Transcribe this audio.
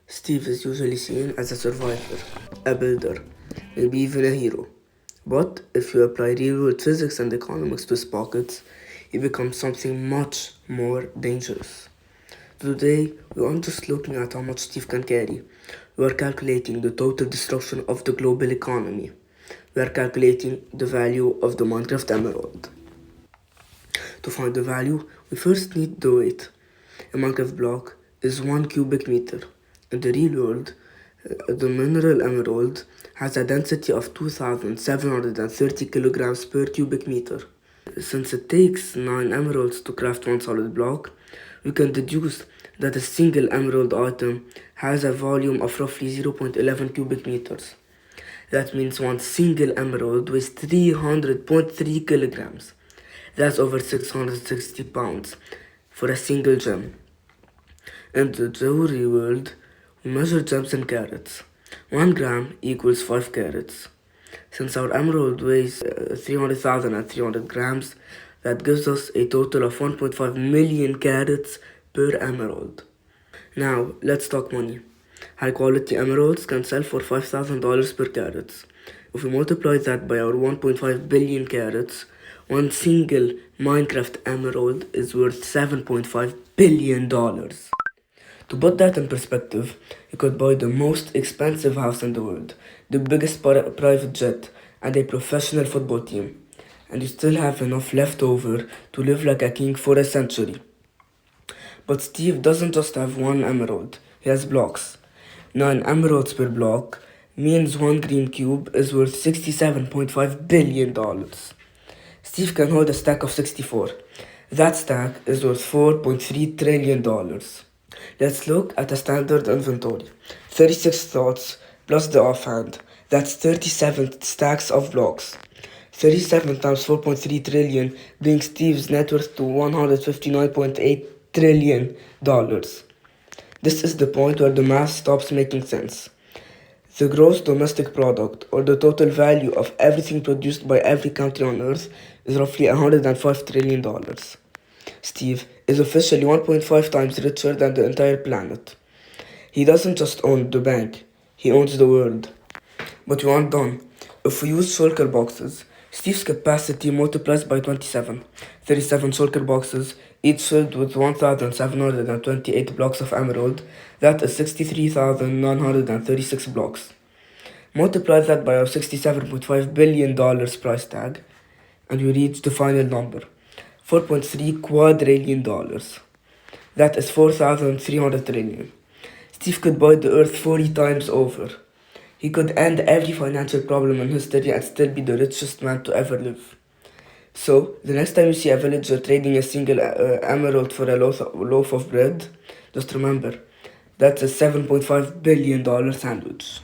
Steve is usually seen as a survivor, a builder, maybe even a hero. But if you apply real-world physics and economics to his pockets, he becomes something much more dangerous. Today, we aren't just looking at how much Steve can carry. We are calculating the total destruction of the global economy. We are calculating the value of the Minecraft Emerald. To find the value, we first need the weight. A Minecraft block is 1 cubic meter. In the real world, the mineral emerald has a density of 2,730 kilograms per cubic meter. Since it takes 9 emeralds to craft one solid block, we can deduce that a single emerald item has a volume of roughly 0.11 cubic meters. That means one single emerald weighs 300.3 kilograms. That's over 660 pounds for a single gem. In the jewelry world, we measure gems in carats. 1 gram equals 5 carats. Since our emerald weighs 300,000 at 300 grams, that gives us a total of 1.5 million carats per emerald. Now, let's talk money. High quality emeralds can sell for $5,000 per carat. If we multiply that by our 1.5 billion carats, one single Minecraft emerald is worth $7.5 billion. To put that in perspective, you could buy the most expensive house in the world, the biggest private jet, and a professional football team, and you still have enough left over to live like a king for a century. But Steve doesn't just have one emerald, he has blocks. 9 emeralds per block means one green cube is worth $67.5 billion. Steve can hold a stack of 64. That stack is worth $4.3 trillion. Let's look at a standard inventory. 36 slots plus the offhand. That's 37 stacks of blocks. 37 times 4.3 trillion brings Steve's net worth to $159.8 trillion. This is the point where the math stops making sense. The gross domestic product, or the total value of everything produced by every country on Earth, is roughly $105 trillion. Steve is officially 1.5 times richer than the entire planet. He doesn't just own the bank, he owns the world. But we aren't done. If we use shulker boxes, Steve's capacity multiplies by 27. 37 shulker boxes, each filled with 1,728 blocks of emerald. That is 63,936 blocks. Multiply that by our $67.5 billion price tag, and we reach the final number. $4.3 quadrillion. That is 4,300 trillion. Steve could buy the earth 40 times over. He could end every financial problem in history and still be the richest man to ever live. So, the next time you see a villager trading a single emerald for a loaf of bread, just remember, that's a $7.5 billion sandwich.